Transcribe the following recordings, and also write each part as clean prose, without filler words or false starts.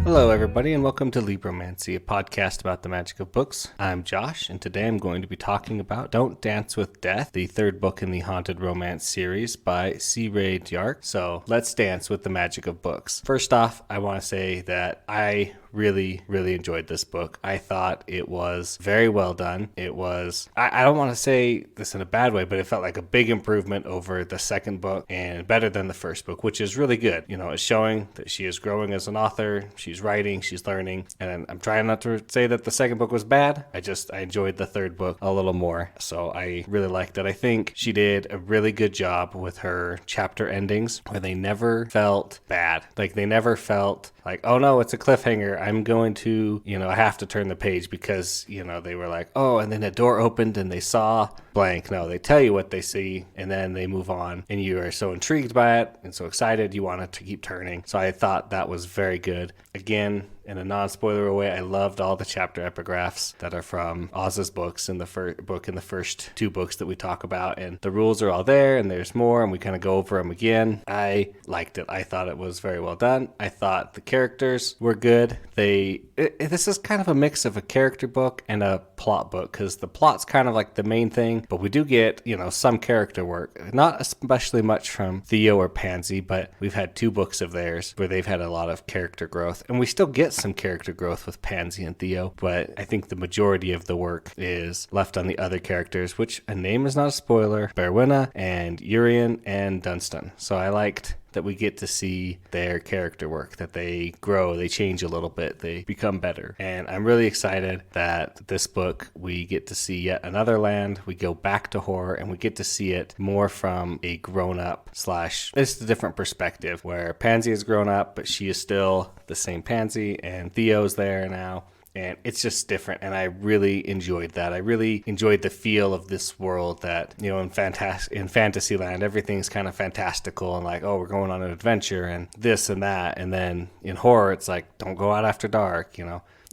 Hello, everybody, and welcome to Libromancy, a podcast about the magic of books. I'm Josh, and today I'm going to be talking about Don't Dance with Death, the third book in the Haunted Romance series by C. Ray Djark. So let's dance with the magic of books. First off, I want to say that I really enjoyed this book. I thought it was very well done. It was, I don't want to say this in a bad way, but it felt like a big improvement over the second book and better than the first book, which is really good. You know, it's showing that she is growing as an author. She's writing, she's learning, and I'm trying not to say that the second book was bad. I enjoyed the third book a little more, so I really liked it. I think she did a really good job with her chapter endings where they never felt bad. Like, they never felt like, oh no, it's a cliffhanger, I'm going to, I have to turn the page because, they were like, oh, and then a door opened and they saw blank. No, they tell you what they see and then they move on, and you are so intrigued by it and so excited you want it to keep turning. So I thought that was very good. Again, in a non-spoiler way, I loved all the chapter epigraphs that are from Oz's books in the first two books that we talk about, and the rules are all there and there's more, and we kind of go over them again. I liked it. I thought it was very well done. I thought the characters were good. This is kind of a mix of a character book and a plot book, because the plot's kind of like the main thing, but we do get, some character work. Not especially much from Theo or Pansy, but we've had two books of theirs where they've had a lot of character growth, and we still get some character growth with Pansy and Theo, but I think the majority of the work is left on the other characters, which a name is not a spoiler: Berwina and Urian and Dunstan. So I liked that we get to see their character work, that they grow, they change a little bit, they become better. And I'm really excited that this book, we get to see yet another land, we go back to horror, and we get to see it more from a grown-up it's a different perspective, where Pansy has grown up, but she is still the same Pansy, and Theo's there now. And it's just different, and I really enjoyed that. I really enjoyed the feel of this world that, in Fantasyland, everything's kind of fantastical and like, oh, we're going on an adventure and this and that. And then in horror, it's like, don't go out after dark,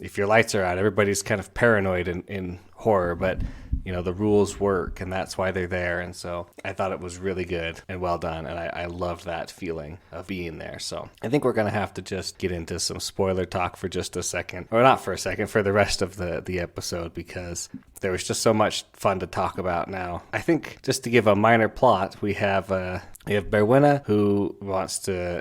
If your lights are out, everybody's kind of paranoid in horror, but the rules work, and that's why they're there. And so I thought it was really good and well done, and I loved that feeling of being there. So I think we're going to have to just get into some spoiler talk for just a second, or not for a second, for the rest of the episode, because there was just so much fun to talk about now. I think, just to give a minor plot, we have Berwina, who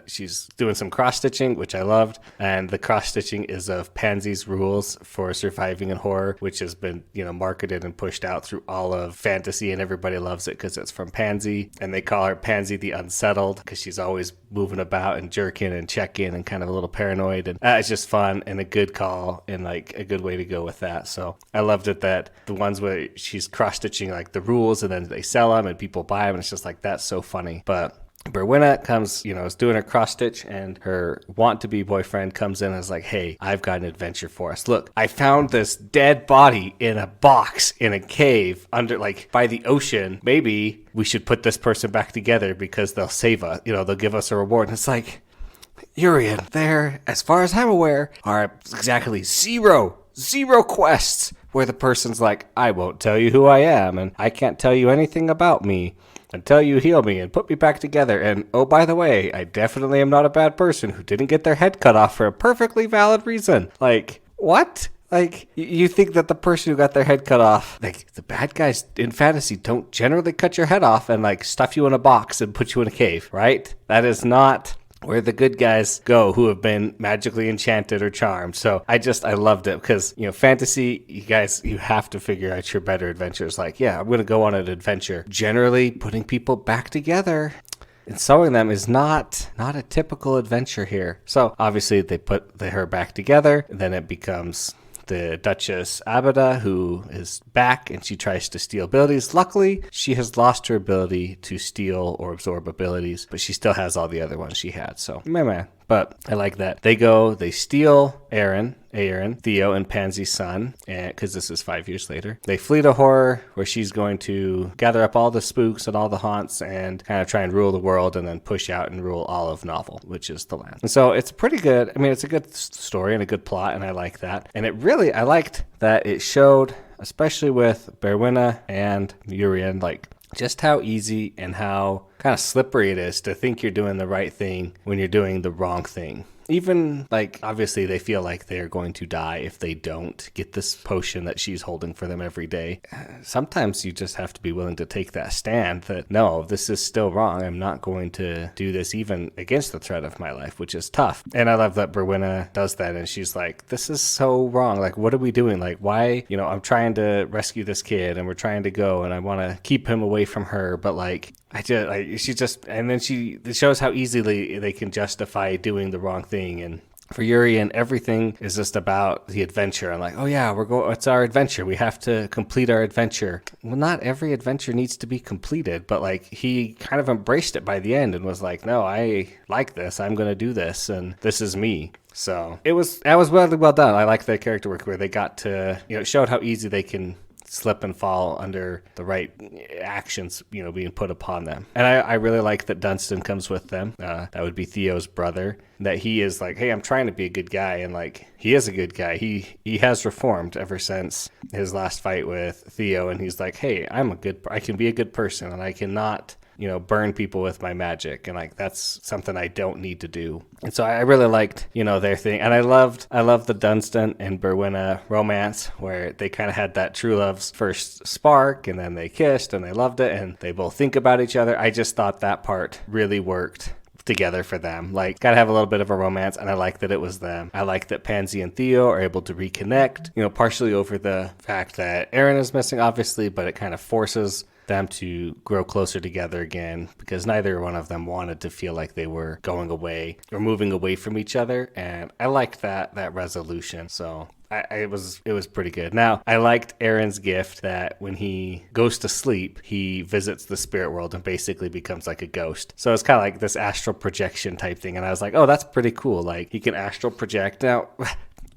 she's doing some cross-stitching, which I loved, and the cross-stitching is of Pansy's rules for surviving in horror, which has been, marketed and pushed out through all of fantasy, and everybody loves it because it's from Pansy, and they call her Pansy the Unsettled because she's always moving about and jerking and checking and kind of a little paranoid, and it's just fun and a good call and like a good way to go with that. So I loved it that the ones where she's cross-stitching like the rules and then they sell them and people buy them, and it's just like, that's so funny. But Berwina comes, is doing her cross-stitch, and her want-to-be boyfriend comes in and is like, hey, I've got an adventure for us. Look, I found this dead body in a box in a cave under, by the ocean. Maybe we should put this person back together because they'll save us. They'll give us a reward. And it's like, Urian, there, as far as I'm aware, are exactly zero quests where the person's like, I won't tell you who I am, and I can't tell you anything about me until you heal me and put me back together. And oh, by the way, I definitely am not a bad person who didn't get their head cut off for a perfectly valid reason. Like, what? Like, you think that the person who got their head cut off, like, the bad guys in fantasy don't generally cut your head off and, stuff you in a box and put you in a cave, right? That is not where the good guys go who have been magically enchanted or charmed. So I loved it because, fantasy, you guys, you have to figure out your better adventures. Like, yeah, I'm going to go on an adventure. Generally, putting people back together and sewing them is not a typical adventure here. So obviously they put her back together, and then it becomes the Duchess Abada, who is back, and she tries to steal abilities. Luckily, she has lost her ability to steal or absorb abilities, but she still has all the other ones she had. So, meh. But I like that. They steal Aaron, Theo, and Pansy's son, because this is 5 years later. They flee to horror, where she's going to gather up all the spooks and all the haunts and kind of try and rule the world, and then push out and rule all of Novel, which is the land. And so it's pretty good. I mean, it's a good story and a good plot, and I like that. And I liked that it showed, especially with Berwina and Urian, just how easy and how kind of slippery it is to think you're doing the right thing when you're doing the wrong thing. Even, like, obviously they feel like they're going to die if they don't get this potion that she's holding for them every day. Sometimes you just have to be willing to take that stand that, no, this is still wrong. I'm not going to do this even against the threat of my life, which is tough. And I love that Berwinna does that, and she's like, this is so wrong. Like, what are we doing? Like, why, I'm trying to rescue this kid, and we're trying to go, and I want to keep him away from her, but, like, and then it shows how easily they can justify doing the wrong thing. And for Urian, everything is just about the adventure. I'm like, oh yeah, it's our adventure. We have to complete our adventure. Well, not every adventure needs to be completed, but like he kind of embraced it by the end and was like, no, I like this. I'm going to do this, and this is me. So that was really well done. I like their character work where they got to, it showed how easy they can slip and fall under the right actions, being put upon them. And I really like that Dunstan comes with them. That would be Theo's brother. That he is like, hey, I'm trying to be a good guy. And like, he is a good guy. He has reformed ever since his last fight with Theo. And he's like, hey, I can be a good person, and I cannot burn people with my magic, and like that's something I don't need to do. And so I really liked their thing, and I loved the Dunstan and Berwinna romance where they kind of had that true love's first spark, and then they kissed and they loved it, and they both think about each other. I just thought that part really worked together for them. Like, gotta have a little bit of a romance, and I like that it was them. I like that Pansy and Theo are able to reconnect, partially over the fact that Aaron is missing, obviously, but it kind of forces them to grow closer together again, because neither one of them wanted to feel like they were going away or moving away from each other. And I liked that resolution. So it was pretty good. Now, I liked Aaron's gift that when he goes to sleep, he visits the spirit world and basically becomes like a ghost. So it's kind of like this astral projection type thing. And I was like, oh, that's pretty cool. Like, he can astral project. Now,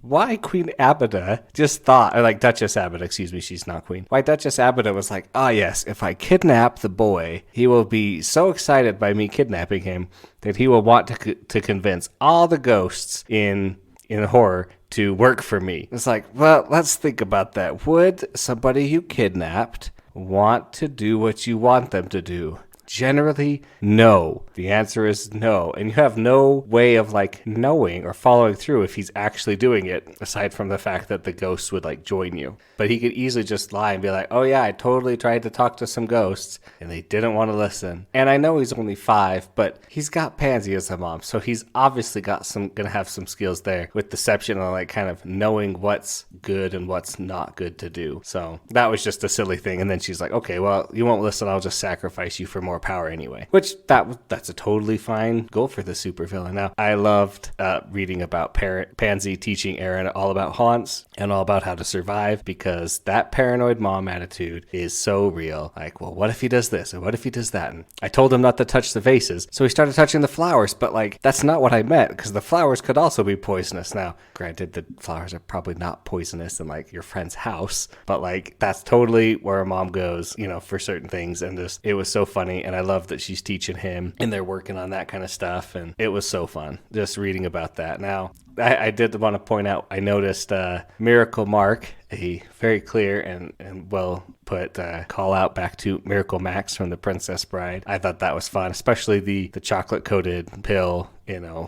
why Queen Abida just thought, or like Duchess Abida, excuse me, she's not queen. Why Duchess Abida was like, yes, if I kidnap the boy, he will be so excited by me kidnapping him that he will want to convince all the ghosts in horror to work for me. It's like, well, let's think about that. Would somebody you kidnapped want to do what you want them to do? Generally, no. The answer is no. And you have no way of like knowing or following through if he's actually doing it, aside from the fact that the ghosts would like join you. But he could easily just lie and be like, oh yeah, I totally tried to talk to some ghosts and they didn't want to listen. And I know he's only 5, but he's got Pansy as a mom, so he's obviously gonna have some skills there with deception and like kind of knowing what's good and what's not good to do. So that was just a silly thing. And then she's like, okay, well, you won't listen, I'll just sacrifice you for more power anyway, which that's a totally fine goal for the supervillain. Now, I loved reading about Pansy teaching Aaron all about haunts and all about how to survive, because that paranoid mom attitude is so real. Like, well, what if he does this, and what if he does that? And I told him not to touch the vases, so he started touching the flowers, but like, that's not what I meant, because the flowers could also be poisonous. Now, granted, the flowers are probably not poisonous in like your friend's house, but like, that's totally where a mom goes, for certain things. And just, it was so funny. And I love that she's teaching him and they're working on that kind of stuff. And it was so fun just reading about that. Now, I did want to point out, I noticed Miracle Mark, a very clear and well put call out back to Miracle Max from The Princess Bride. I thought that was fun, especially the chocolate coated pill.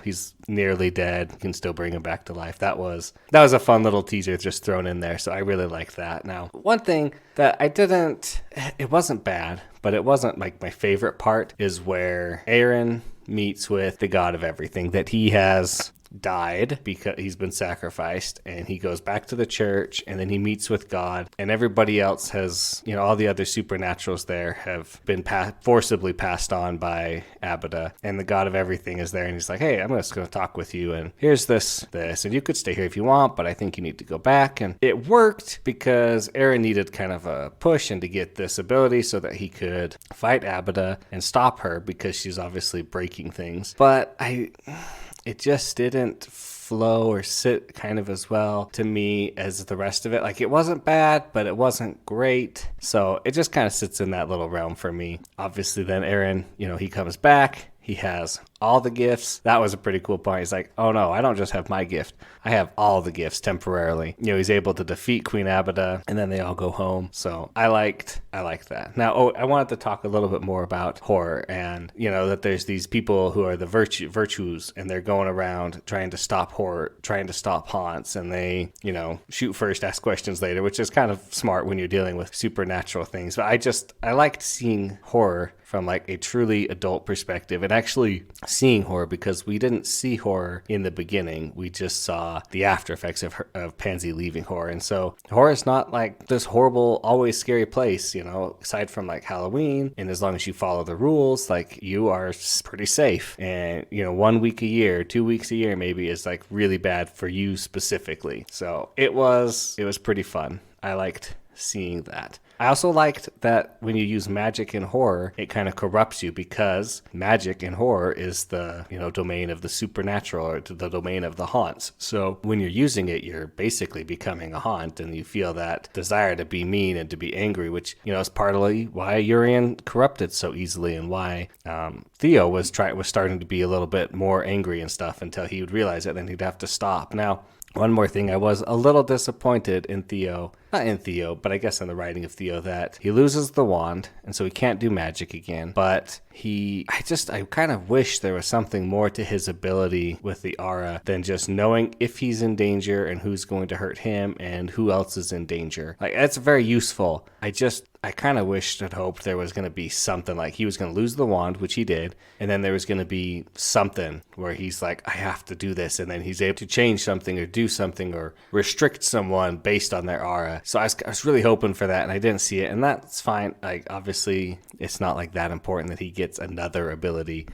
He's nearly dead. You can still bring him back to life. That was a fun little teaser just thrown in there. So I really liked that. Now, one thing that it wasn't bad, but it wasn't like my favorite part, is where Aaron meets with the god of everything, that he has died because he's been sacrificed, and he goes back to the church, and then he meets with God, and everybody else has, all the other supernaturals there have been forcibly passed on by Abida, and the god of everything is there, and he's like, hey, I'm just going to talk with you, and here's this, and you could stay here if you want, but I think you need to go back. And it worked because Aaron needed kind of a push and to get this ability so that he could fight Abida and stop her, because she's obviously breaking things. But it just didn't flow or sit kind of as well to me as the rest of it. Like, it wasn't bad, but it wasn't great. So it just kind of sits in that little realm for me. Obviously, then Aaron, he comes back. He has all the gifts. That was a pretty cool part. He's like, oh no, I don't just have my gift. I have all the gifts temporarily. He's able to defeat Queen Abada, and then they all go home. So I liked that. Now, I wanted to talk a little bit more about horror, and that there's these people who are the virtues, and they're going around trying to stop horror, trying to stop haunts, and they, shoot first, ask questions later, which is kind of smart when you're dealing with supernatural things. But I liked seeing horror from like a truly adult perspective, and actually seeing horror, because we didn't see horror in the beginning. We just saw the after effects of Pansy leaving horror. And so horror is not like this horrible, always scary place, aside from like Halloween. And as long as you follow the rules, like you are pretty safe. And, 1 week a year, 2 weeks a year maybe is like really bad for you specifically. So it was pretty fun. I liked seeing that. I also liked that when you use magic in horror, it kind of corrupts you, because magic in horror is the, domain of the supernatural, or the domain of the haunts. So when you're using it, you're basically becoming a haunt, and you feel that desire to be mean and to be angry, which, is partly why Urian corrupted so easily, and why Theo was starting to be a little bit more angry and stuff, until he would realize it, and then he'd have to stop. Now, one more thing, I was a little disappointed in Theo, not in Theo, but I guess in the writing of Theo, that he loses the wand, and so he can't do magic again. But I kind of wish there was something more to his ability with the aura than just knowing if he's in danger and who's going to hurt him and who else is in danger. Like, that's very useful. I kind of wished and hoped there was going to be something like he was going to lose the wand, which he did, and then there was going to be something where he's like, I have to do this, and then he's able to change something or do something or restrict someone based on their aura. So I was really hoping for that, and I didn't see it, and that's fine. Like, obviously, it's not like that important that he gets another ability.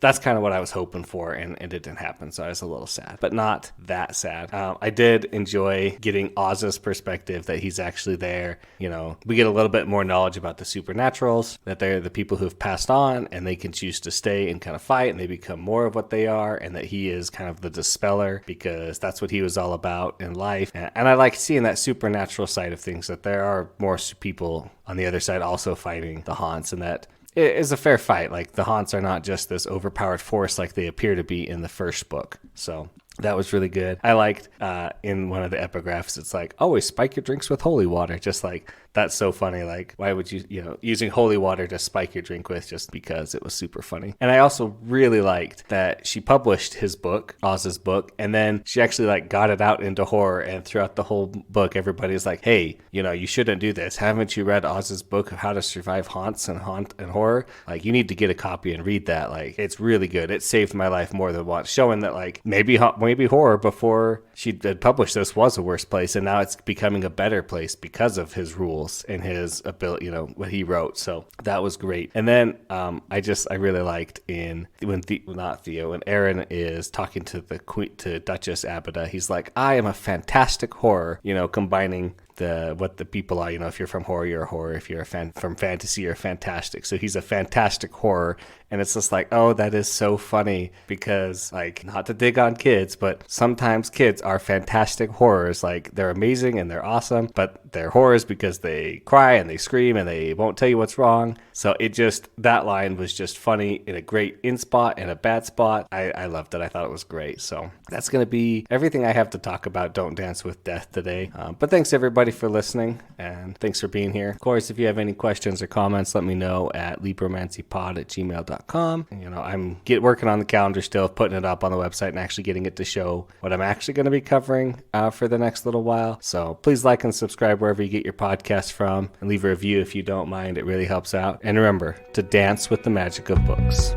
That's kind of what I was hoping for, and it didn't happen, so I was a little sad, but not that sad. I did enjoy getting Oz's perspective, that he's actually there. We get a little bit more knowledge about the supernaturals, that they're the people who have passed on, and they can choose to stay and kind of fight, and they become more of what they are, and that he is kind of the dispeller, because that's what he was all about in life. And I like seeing that supernatural side of things, that there are more people on the other side also fighting the haunts, and that it is a fair fight. Like, the haunts are not just this overpowered force like they appear to be in the first book. So that was really good. I liked in one of the epigraphs, it's like, always spike your drinks with holy water. Just like, that's so funny. Like, why would you, using holy water to spike your drink with, just because it was super funny. And I also really liked that she published his book, Oz's book, and then she actually like got it out into horror, and throughout the whole book, everybody's like, hey, you shouldn't do this. Haven't you read Oz's book of how to survive haunts and horror? Like, you need to get a copy and read that. Like, it's really good. It saved my life more than once, showing that like maybe horror before she had published this was a worse place, and now it's becoming a better place because of his rules and his ability, what he wrote. So that was great. And then I really liked when Aaron is talking to to Duchess Abada, he's like, I am a fantastic horror, combining what the people are. If you're from horror, you're a horror. If you're a fan from fantasy, you're fantastic. So he's a fantastic horror. And it's just like, oh, that is so funny, because like, not to dig on kids, but sometimes kids are fantastic horrors. Like, they're amazing and they're awesome, but they're horrors because they cry and they scream and they won't tell you what's wrong. So that line was just funny in a great in spot and a bad spot. I loved it. I thought it was great. So that's going to be everything I have to talk about Don't Dance with Death today. But thanks everybody for listening, and thanks for being here. Of course, if you have any questions or comments, let me know at libromancypod@gmail.com. I'm working on the calendar still, putting it up on the website and actually getting it to show what I'm actually going to be covering for the next little while. So please like and subscribe wherever you get your podcast from, and leave a review if you don't mind. It really helps out. And remember to dance with the magic of books.